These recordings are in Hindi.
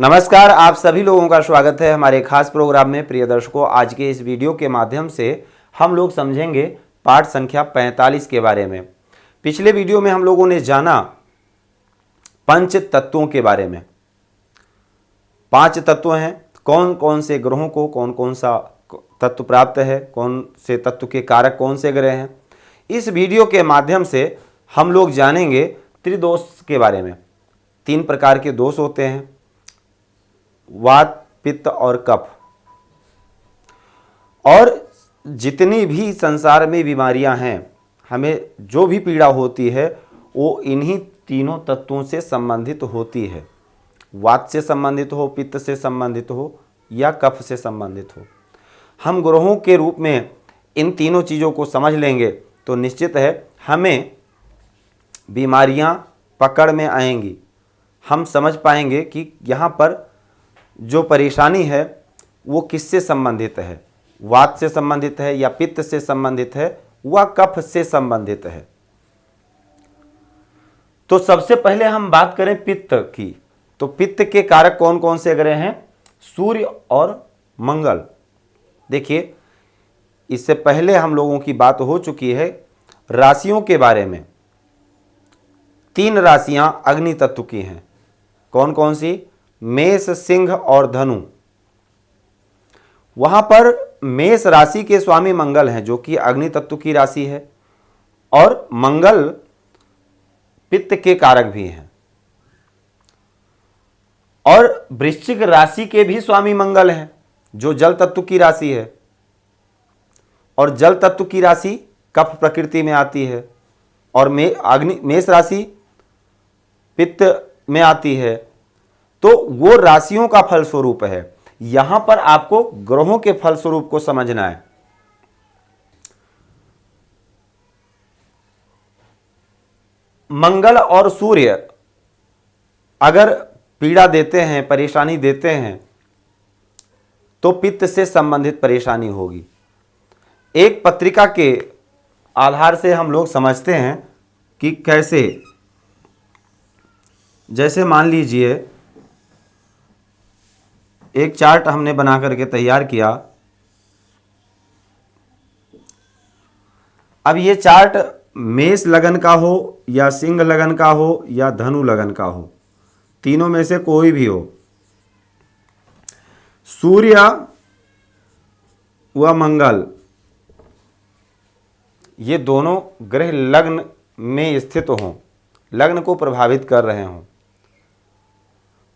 नमस्कार, आप सभी लोगों का स्वागत है हमारे खास प्रोग्राम में। प्रिय दर्शकों, आज के इस वीडियो के माध्यम से हम लोग समझेंगे पाठ संख्या 45 के बारे में। पिछले वीडियो में हम लोगों ने जाना पंच तत्वों के बारे में। 5 तत्व हैं, कौन कौन से ग्रहों को कौन कौन सा तत्व प्राप्त है, कौन से तत्व के कारक कौन से ग्रह हैं। इस वीडियो के माध्यम से हम लोग जानेंगे त्रिदोष के बारे में। 3 प्रकार के दोष होते हैं, वात, पित्त और कफ। और जितनी भी संसार में बीमारियां हैं, हमें जो भी पीड़ा होती है वो इन्हीं तीनों तत्वों से संबंधित होती है। वात से संबंधित हो, पित्त से संबंधित हो या कफ से संबंधित हो। हम ग्रहों के रूप में इन तीनों चीज़ों को समझ लेंगे तो निश्चित है हमें बीमारियां पकड़ में आएंगी। हम समझ पाएंगे कि यहाँ पर जो परेशानी है वो किससे संबंधित है, वात से संबंधित है या पित्त से संबंधित है व कफ से संबंधित है। तो सबसे पहले हम बात करें पित्त की, तो पित्त के कारक कौन कौन से ग्रह हैं? सूर्य और मंगल। देखिए, इससे पहले हम लोगों की बात हो चुकी है राशियों के बारे में। 3 राशियां अग्नि तत्व की हैं। कौन कौन सी? मेष, सिंह और धनु। वहां पर मेष राशि के स्वामी मंगल हैं, जो कि अग्नि तत्व की राशि है, और मंगल पित्त के कारक भी हैं। और वृश्चिक राशि के भी स्वामी मंगल हैं, जो जल तत्व की राशि है, और जल तत्व की राशि कफ प्रकृति में आती है, और मेष राशि पित्त में आती है। तो वो राशियों का फल स्वरूप है। यहां पर आपको ग्रहों के फल स्वरूप को समझना है। मंगल और सूर्य अगर पीड़ा देते हैं, परेशानी देते हैं, तो पित्त से संबंधित परेशानी होगी। एक पत्रिका के आधार से हम लोग समझते हैं कि कैसे। जैसे मान लीजिए एक चार्ट हमने बना करके तैयार किया। अब ये चार्ट मेष लगन का हो या सिंह लगन का हो या धनु लगन का हो, तीनों में से कोई भी हो। सूर्य व मंगल ये दोनों ग्रह लग्न में स्थित हों, लग्न को प्रभावित कर रहे हों,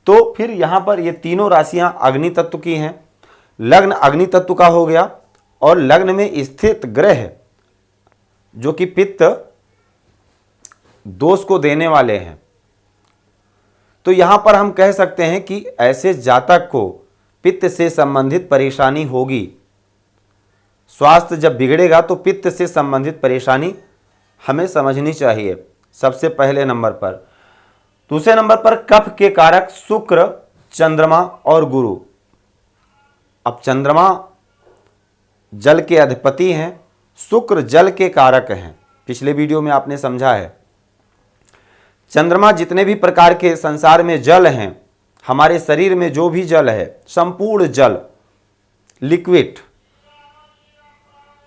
तो फिर यहां पर ये तीनों राशियां अग्नि तत्व की हैं। लग्न अग्नि तत्व का हो गया, और लग्न में स्थित ग्रह जो कि पित्त दोष को देने वाले हैं। तो यहां पर हम कह सकते हैं कि ऐसे जातक को पित्त से संबंधित परेशानी होगी। स्वास्थ्य जब बिगड़ेगा तो पित्त से संबंधित परेशानी हमें समझनी चाहिए, सबसे पहले नंबर पर। दूसरे नंबर पर कफ के कारक शुक्र, चंद्रमा और गुरु। अब चंद्रमा जल के अधिपति हैं, शुक्र जल के कारक हैं। पिछले वीडियो में आपने समझा है। चंद्रमा जितने भी प्रकार के संसार में जल हैं, हमारे शरीर में जो भी जल है, संपूर्ण जल, लिक्विड,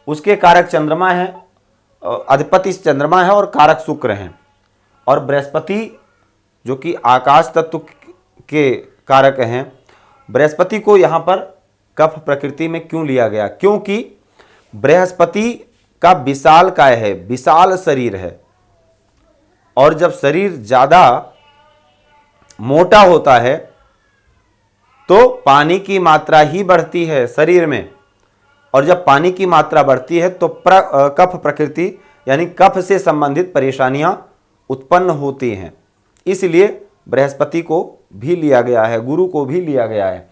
उसके कारक चंद्रमा है, अधिपति चंद्रमा है और कारक शुक्र हैं। और बृहस्पति जो कि आकाश तत्व के कारक हैं, बृहस्पति को यहाँ पर कफ प्रकृति में क्यों लिया गया? क्योंकि बृहस्पति का विशाल काय है, विशाल शरीर है, और जब शरीर ज़्यादा मोटा होता है तो पानी की मात्रा ही बढ़ती है शरीर में, और जब पानी की मात्रा बढ़ती है तो कफ प्रकृति यानी कफ से संबंधित परेशानियां उत्पन्न होती हैं। इसलिए बृहस्पति को भी लिया गया है, गुरु को भी लिया गया है।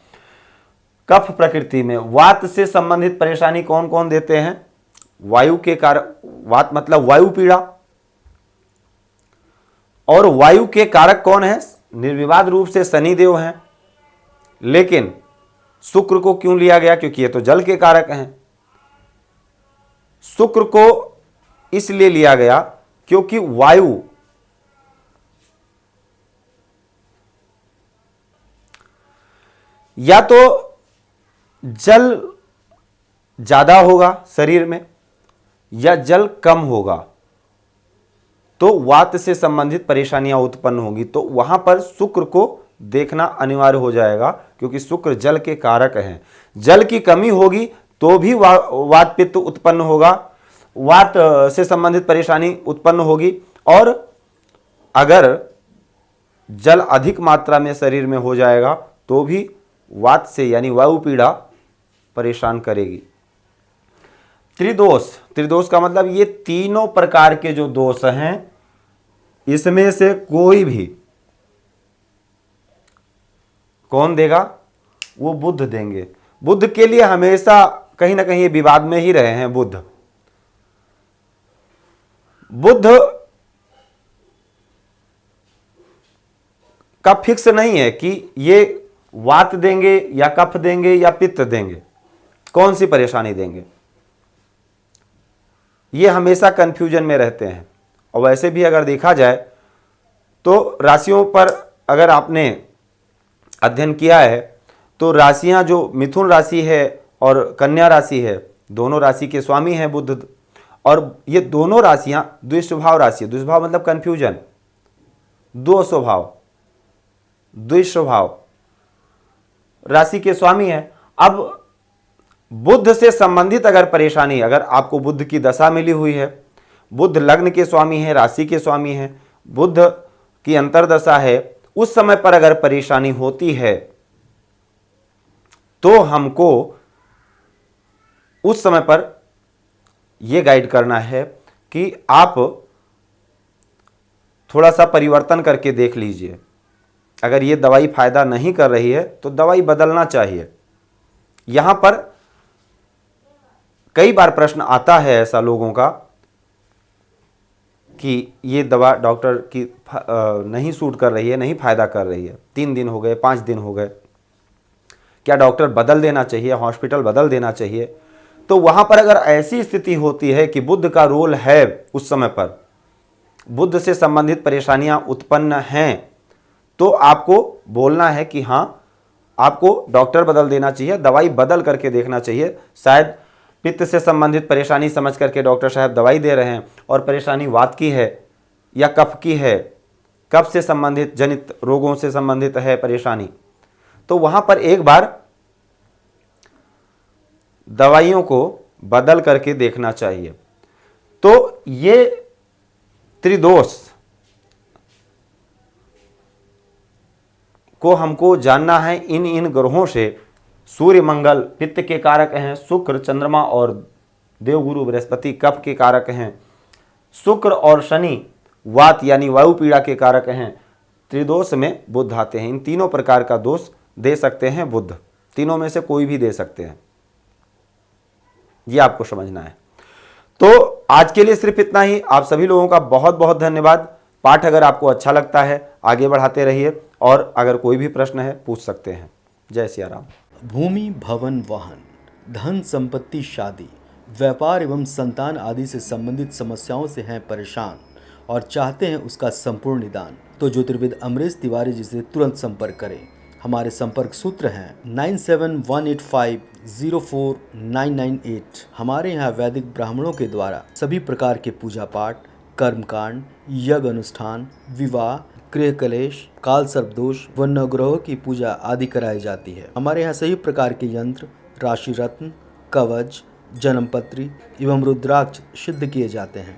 कफ प्रकृति में वात से संबंधित परेशानी कौन कौन देते हैं? वायु के कारक, वात मतलब वायु पीड़ा। और वायु के कारक कौन है? निर्विवाद रूप से शनिदेव हैं। लेकिन शुक्र को क्यों लिया गया? क्योंकि ये तो जल के कारक हैं। शुक्र को इसलिए लिया गया क्योंकि या तो जल ज़्यादा होगा शरीर में या जल कम होगा, तो वात से संबंधित परेशानियां उत्पन्न होगी। तो वहां पर शुक्र को देखना अनिवार्य हो जाएगा, क्योंकि शुक्र जल के कारक हैं। जल की कमी होगी तो भी वात पित्त उत्पन्न होगा, वात से संबंधित परेशानी उत्पन्न होगी। और अगर जल अधिक मात्रा में शरीर में हो जाएगा तो भी वात से यानी वायु पीड़ा परेशान करेगी। त्रिदोष, त्रिदोष का मतलब ये तीनों प्रकार के जो दोष हैं, इसमें से कोई भी कौन देगा? वो बुध देंगे। बुध के लिए हमेशा कहीं ना कहीं ये विवाद में ही रहे हैं। बुध का फिक्स नहीं है कि ये वात देंगे या कफ देंगे या पित्त देंगे, कौन सी परेशानी देंगे। ये हमेशा कंफ्यूजन में रहते हैं। और वैसे भी अगर देखा जाए तो राशियों पर अगर आपने अध्ययन किया है तो राशियां जो मिथुन राशि है और कन्या राशि है, दोनों राशि के स्वामी हैं बुध। और ये दोनों राशियां द्विस्वभाव राशि है। द्विस्वभाव मतलब कंफ्यूजन, दो स्वभाव, द्विस्वभाव राशि के स्वामी है। अब बुध से संबंधित अगर परेशानी, अगर आपको बुध की दशा मिली हुई है, बुध लग्न के स्वामी है, राशि के स्वामी है, बुध की अंतर्दशा है, उस समय पर अगर परेशानी होती है तो हमको उस समय पर यह गाइड करना है कि आप थोड़ा सा परिवर्तन करके देख लीजिए। अगर ये दवाई फायदा नहीं कर रही है तो दवाई बदलना चाहिए। यहां पर कई बार प्रश्न आता है ऐसा लोगों का कि ये दवा डॉक्टर की नहीं सूट कर रही है, नहीं फायदा कर रही है, 3 दिन हो गए, 5 दिन हो गए, क्या डॉक्टर बदल देना चाहिए, हॉस्पिटल बदल देना चाहिए? तो वहां पर अगर ऐसी स्थिति होती है कि बुध का रोल है, उस समय पर बुध से संबंधित परेशानियां उत्पन्न हैं, तो आपको बोलना है कि हाँ, आपको डॉक्टर बदल देना चाहिए, दवाई बदल करके देखना चाहिए। शायद पित्त से संबंधित परेशानी समझ करके डॉक्टर साहब दवाई दे रहे हैं और परेशानी वात की है या कफ की है, कफ से संबंधित जनित रोगों से संबंधित है परेशानी, तो वहां पर एक बार दवाइयों को बदल करके देखना चाहिए। तो ये त्रिदोष को हमको जानना है इन ग्रहों से। सूर्य मंगल पित्त के कारक हैं, शुक्र चंद्रमा और देवगुरु बृहस्पति कफ के कारक हैं, शुक्र और शनि वात यानी वायु पीड़ा के कारक हैं। त्रिदोष में बुध आते हैं। इन तीनों प्रकार का दोष दे सकते हैं बुध, तीनों में से कोई भी दे सकते हैं, ये आपको समझना है। तो आज के लिए सिर्फ इतना ही। आप सभी लोगों का बहुत बहुत धन्यवाद। पाठ अगर आपको अच्छा लगता है आगे बढ़ाते रहिए, और अगर कोई भी प्रश्न है पूछ सकते हैं। जय सिया राम। भूमि, भवन, वाहन, धन संपत्ति, शादी, व्यापार एवं संतान आदि से संबंधित समस्याओं से हैं परेशान और चाहते हैं उसका संपूर्ण निदान, तो ज्योतिर्विद अमरीश तिवारी जी से तुरंत संपर्क करें। हमारे संपर्क सूत्र हैं 9718504998। हमारे यहाँ वैदिक ब्राह्मणों के द्वारा सभी प्रकार के पूजा पाठ, कर्मकांड, यज्ञ अनुष्ठान, विवाह, गृह कलेश, काल सर्प दोष व नवग्रहों की पूजा आदि कराई जाती है। हमारे यहाँ सभी प्रकार के यंत्र, राशि रत्न, कवच, जन्मपत्री एवं रुद्राक्ष सिद्ध किए जाते हैं।